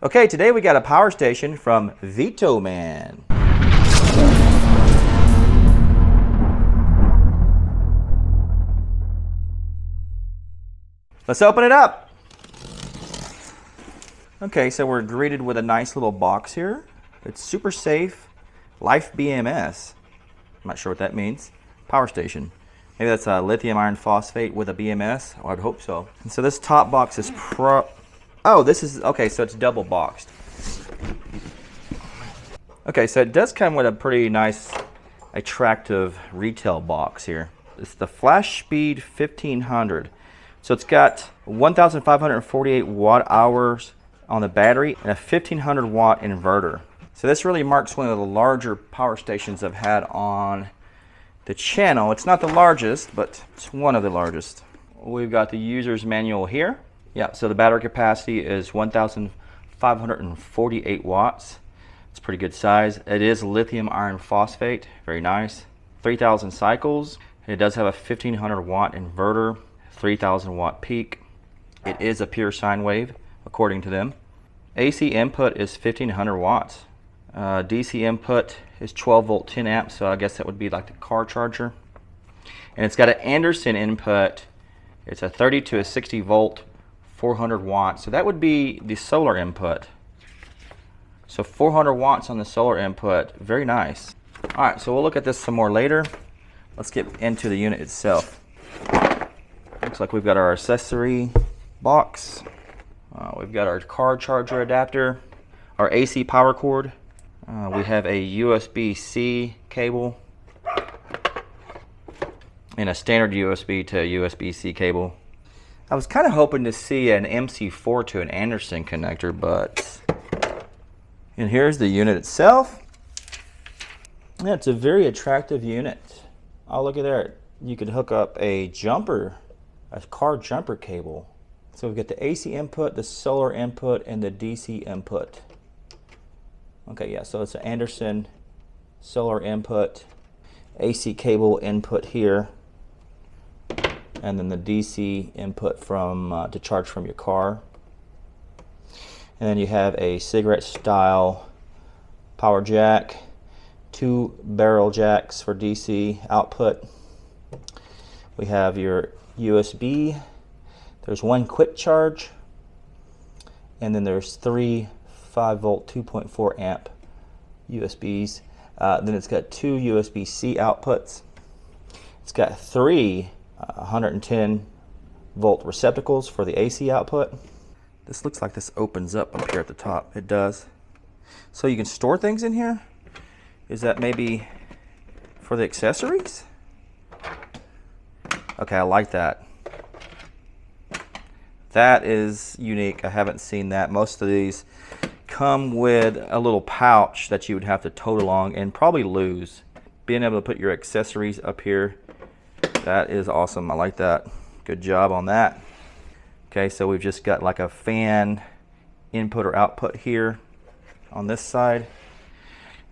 Okay, today we got a power station from VTOMAN. Let's open it up. Okay, so we're greeted with a nice little box here. It's super safe, Life BMS. I'm not sure what that means. Power station. Maybe that's a lithium iron phosphate with a BMS. Oh, I'd hope so. And so this top box is oh, this is, okay, so it's double boxed. Okay, so it does come with a pretty nice, attractive retail box here. It's the FlashSpeed 1500. So it's got 1,548 watt hours on the battery and a 1,500 watt inverter. So this really marks one of the larger power stations I've had on the channel. It's not the largest, but it's one of the largest. We've got the user's manual here. Yeah, so the battery capacity is 1,548 watts. It's pretty good size. It is lithium iron phosphate, very nice. 3,000 cycles. It does have a 1,500 watt inverter, 3,000 watt peak. It is a pure sine wave, according to them. AC input is 1,500 watts. DC input is 12 volt 10 amps, so I guess that would be like the car charger. And it's got an Anderson input. It's a 30 to a 60 volt 400 watts, so that would be the solar input. So 400 watts on the solar input, very nice. All right, so we'll look at this some more later. Let's get into the unit itself. Looks like we've got our accessory box. We've got our car charger adapter, our AC power cord. We have a USB-C cable and a standard USB to USB-C cable. I was kind of hoping to see an MC4 to an Anderson connector, but... And here's the unit itself. Yeah, it's a very attractive unit. Oh, look at there. You could hook up a jumper, a car jumper cable. So we've got the AC input, the solar input, and the DC input. Okay, yeah, so it's an Anderson solar input, AC cable input here, and then the DC input from to charge from your car. And then you have a cigarette style power jack, 2 barrel jacks for DC output. We have your USB. There's 1 quick charge, and then there's 3 5 volt 2.4 amp USBs. Then it's got 2 USB-C outputs. It's got 3 110 volt receptacles for the AC output. This looks like this opens up here at the top. It does. So you can store things in here? Is that maybe for the accessories? Okay, I like that. That is unique. I haven't seen that. Most of these come with a little pouch that you would have to tote along and probably lose. Being able to put your accessories up here, that is awesome. I like that. Good job on that. Okay, so we've just got like a fan input or output here on this side.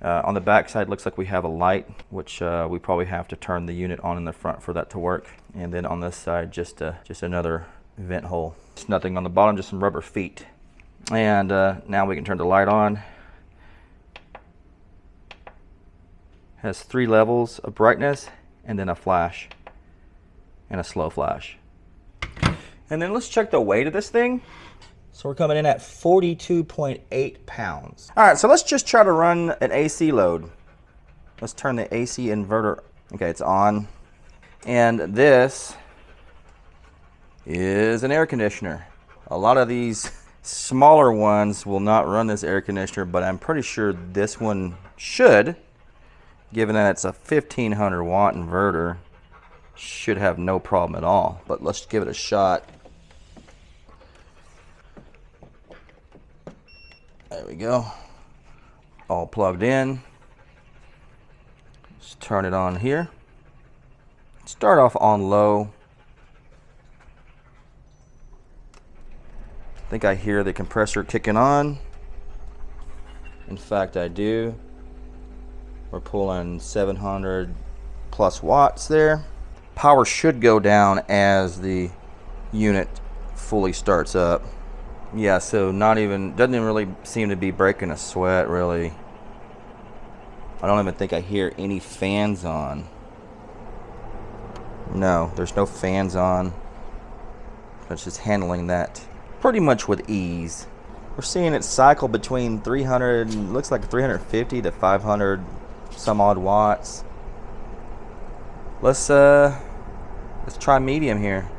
On the back side, looks like we have a light, which we probably have to turn the unit on in the front for that to work. And then on this side, just another vent hole. There's nothing on the bottom, just some rubber feet. And now we can turn the light on. Has 3 levels of brightness, and then a flash, and a slow flash. And then let's check the weight of this thing. So we're coming in at 42.8 pounds. All right, so let's just try to run an AC load. Let's turn the AC inverter. Okay, it's on. And this is an air conditioner. A lot of these smaller ones will not run this air conditioner, but I'm pretty sure this one should, given that it's a 1,500 watt inverter. Should have no problem at all, but let's give it a shot. There we go. All plugged in. Let's turn it on here. Start off on low. I think I hear the compressor kicking on. In fact, I do. We're pulling 700 plus watts there. Power should go down as the unit fully starts up. Yeah, so doesn't even really seem to be breaking a sweat, really. I don't even think I hear any fans on. No, there's no fans on. It's just handling that pretty much with ease. We're seeing it cycle between 300, looks like 350 to 500 some odd watts. Let's try medium here.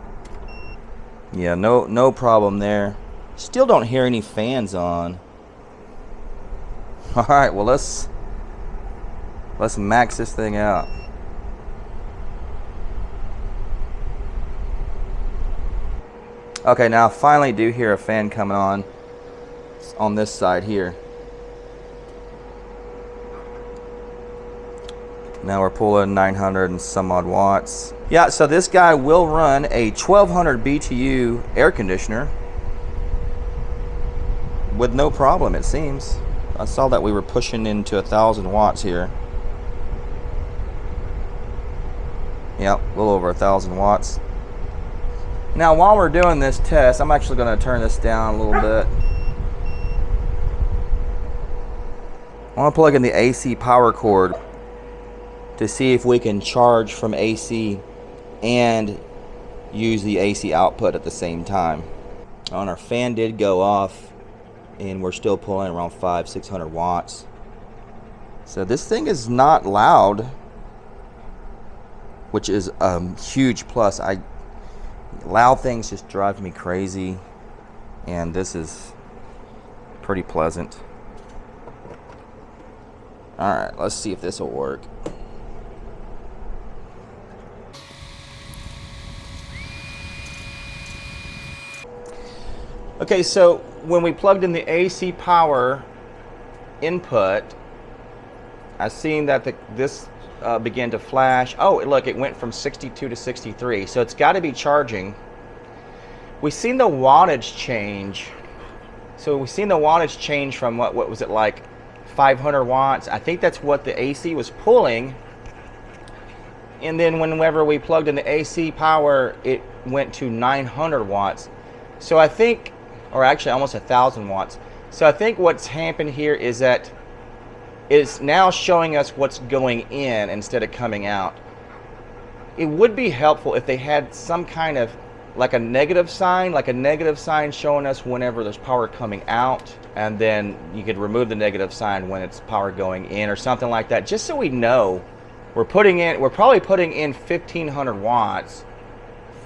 Yeah, no problem there. Still don't hear any fans on. All right, well let's max this thing out. Okay, now I finally do hear a fan coming on this side here. Now we're pulling 900 and some odd watts. Yeah, so this guy will run a 1200 BTU air conditioner with no problem, it seems. I saw that we were pushing into 1000 watts here. Yep, a little over 1000 watts. Now while we're doing this test, I'm actually going to turn this down a little bit. I want to plug in the AC power cord to see if we can charge from AC and use the AC output at the same time. And our fan did go off and we're still pulling around 500-600 watts. So this thing is not loud, which is a huge plus. Loud things just drive me crazy, and this is pretty pleasant. All right, let's see if this will work. Okay, so when we plugged in the AC power input, I seen that this began to flash. Oh, look, it went from 62 to 63, so it's got to be charging. We've seen the wattage change. So we've seen the wattage change from what was it, like 500 watts? I think that's what the AC was pulling. And then whenever we plugged in the AC power, it went to 900 watts. So I think, or actually almost 1000 watts. So I think what's happened here is that it's now showing us what's going in instead of coming out. It would be helpful if they had some kind of like a negative sign showing us whenever there's power coming out, and then you could remove the negative sign when it's power going in or something like that, just so we know we're probably putting in 1500 watts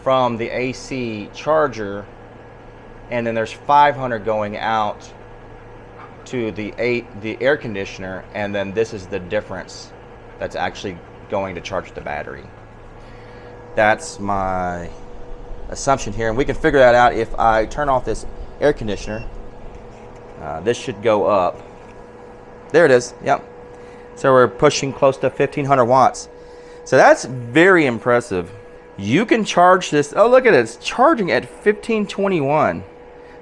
from the AC charger, and then there's 500 going out to the air conditioner, and then this is the difference that's actually going to charge the battery. That's my assumption here, and we can figure that out if I turn off this air conditioner. This should go up. There it is. Yep. So we're pushing close to 1500 watts. So that's very impressive. You can charge this. Oh, look at it. It's charging at 1521.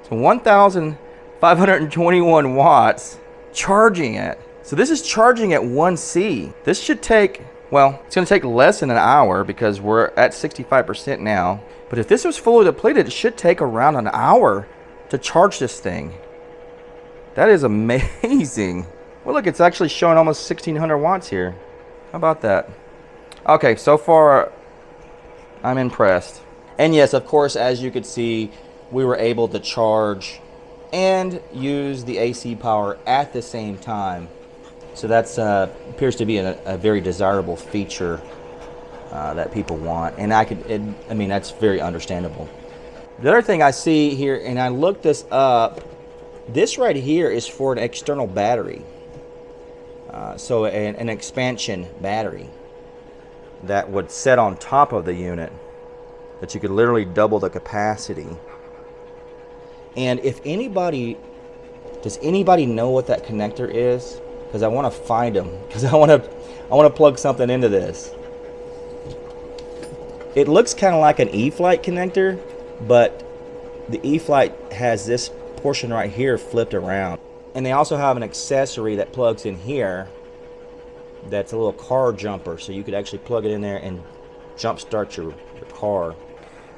So 1521 watts charging it. So this is charging at 1C. This should take, well, it's going to take less than an hour because we're at 65% now. But if this was fully depleted, it should take around an hour to charge this thing. That is amazing. Well, look, it's actually showing almost 1600 watts here. How about that? Okay, so far I'm impressed. And yes, of course, as you could see, we were able to charge and use the AC power at the same time. So that's appears to be a very desirable feature that people want, and I mean, that's very understandable. The other thing I see here, and I looked this up, this right here is for an external battery. So an expansion battery that would set on top of the unit, that you could literally double the capacity. And if anybody, does anybody know what that connector is? Because I want to find them, because I want to plug something into this. It looks kind of like an E-Flight connector, but the E-Flight has this portion right here flipped around. And they also have an accessory that plugs in here that's a little car jumper, so you could actually plug it in there and jump start your car.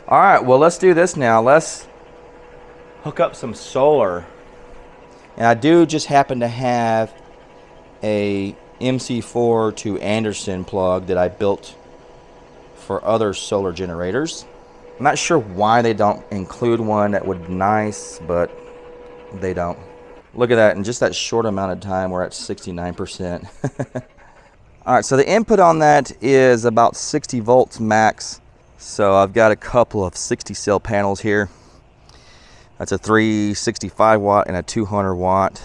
All right, well, let's do this now. Let's hook up some solar. And I do just happen to have a MC4 to Anderson plug that I built for other solar generators. I'm not sure why they don't include one. That would be nice, but they don't. Look at that, in just that short amount of time, we're at 69%. All right, so the input on that is about 60 volts max. So I've got a couple of 60 cell panels here. That's a 365 watt and a 200 watt.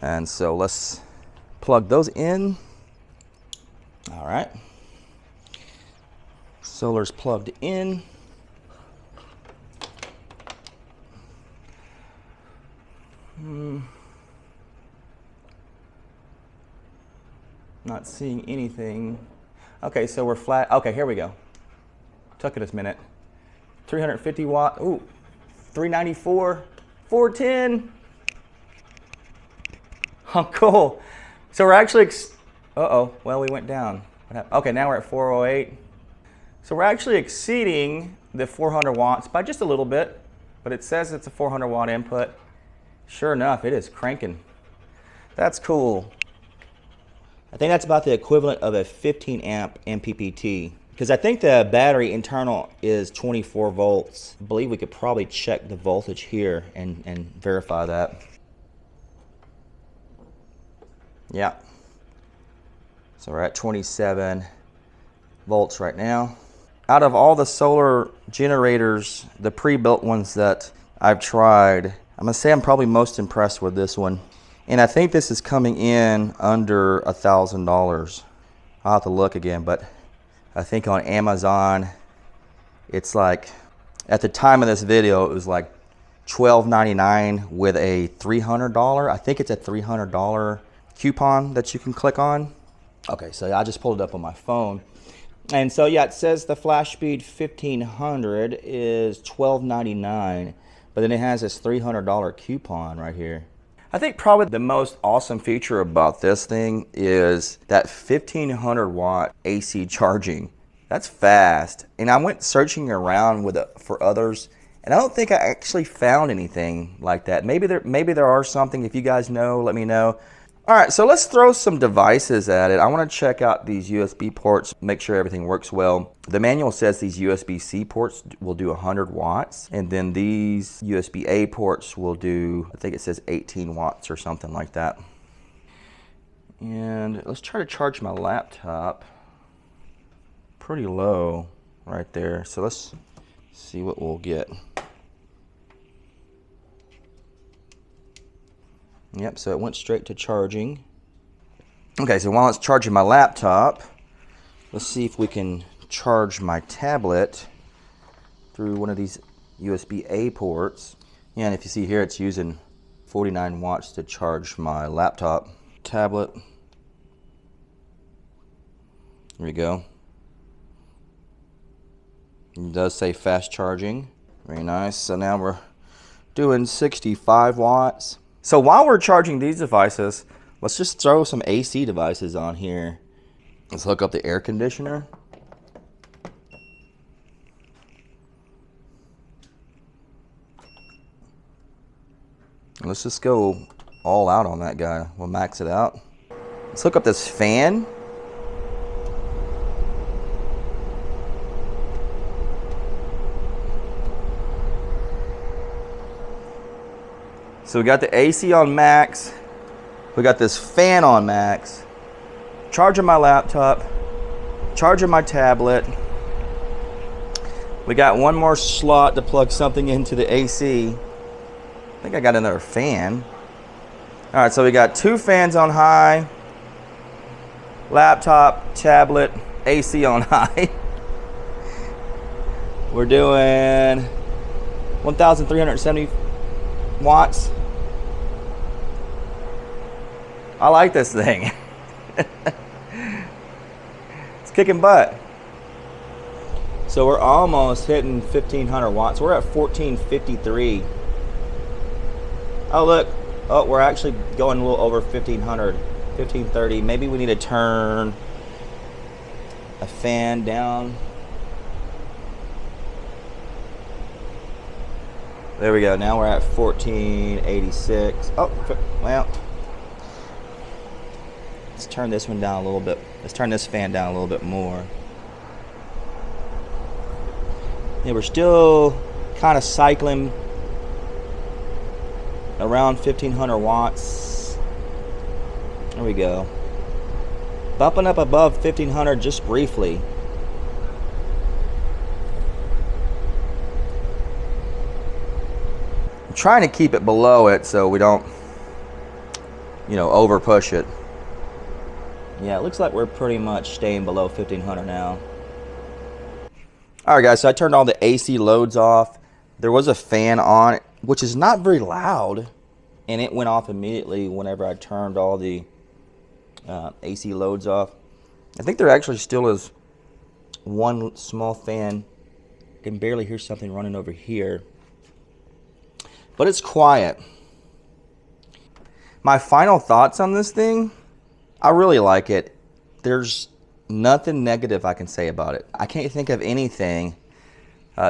And so let's plug those in. All right. Solar's plugged in. Not seeing anything. Okay, so we're flat. Okay, here we go. Took it a minute. 350 watt. Ooh, 394, 410. Oh, cool. So we're actually, uh-oh, well, we went down. What happened? Okay, now we're at 408. So we're actually exceeding the 400 watts by just a little bit, but it says it's a 400 watt input. Sure enough, it is cranking. That's cool. I think that's about the equivalent of a 15 amp MPPT, because I think the battery internal is 24 volts. I believe we could probably check the voltage here and verify that. Yeah. So we're at 27 volts right now. Out of all the solar generators, the pre-built ones that I've tried, I'm gonna say I'm probably most impressed with this one. And I think this is coming in under $1,000. I'll have to look again, but I think on Amazon, it's like, at the time of this video, it was like $12.99 with a $300. I think it's a $300 coupon that you can click on. Okay, so I just pulled it up on my phone. And so yeah, it says the FlashSpeed 1500 is $12.99, but then it has this $300 coupon right here. I think probably the most awesome feature about this thing is that 1500 watt AC charging. That's fast. And I went searching around with for others, and I don't think I actually found anything like that. Maybe there are something. If you guys know, let me know. All right, so let's throw some devices at it. I want to check out these USB ports, make sure everything works well. The manual says these USB-C ports will do 100 watts, and then these USB-A ports will do, I think it says 18 watts or something like that. And let's try to charge my laptop. Pretty low right there, so let's see what we'll get. Yep, so it went straight to charging. Okay, so while it's charging my laptop, let's see if we can charge my tablet through one of these USB-A ports. Yeah, and if you see here, it's using 49 watts to charge my laptop. Tablet. There we go. It does say fast charging. Very nice. So now we're doing 65 watts. So while we're charging these devices, let's just throw some AC devices on here. Let's hook up the air conditioner. Let's just go all out on that guy. We'll max it out. Let's hook up this fan. So we got the AC on max, we got this fan on max, charging my laptop, charging my tablet. We got one more slot to plug something into the AC. I think I got another fan. All right, so we got two fans on high, laptop, tablet, AC on high. We're doing 1,370 watts. I like this thing. It's kicking butt. So we're almost hitting 1,500 watts. We're at 1,453. Oh look, oh, we're actually going a little over 1,500, 1,530. Maybe we need to turn a fan down. There we go. Now we're at 1486. Oh, well. Let's turn this one down a little bit. Let's turn this fan down a little bit more. Yeah, we're still kind of cycling around 1500 watts. There we go. Bumping up above 1500 just briefly. I'm trying to keep it below it so we don't, you know, over push it. Yeah, it looks like we're pretty much staying below 1500 now. Alright guys, so I turned all the AC loads off. There was a fan on, which is not very loud, and it went off immediately whenever I turned all the AC loads off. I think there actually still is one small fan. I can barely hear something running over here, but it's quiet. My final thoughts on this thing, I really like it. There's nothing negative I can say about it. I can't think of anything.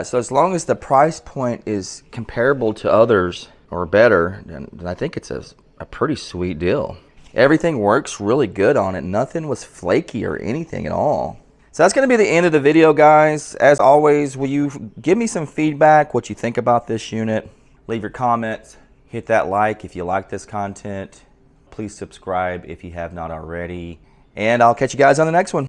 So as long as the price point is comparable to others or better, then I think it's a pretty sweet deal. Everything works really good on it. Nothing was flaky or anything at all. So that's going to be the end of the video, guys. As always, will you give me some feedback, what you think about this unit? Leave your comments. Hit that like if you like this content. Please subscribe if you have not already. And I'll catch you guys on the next one.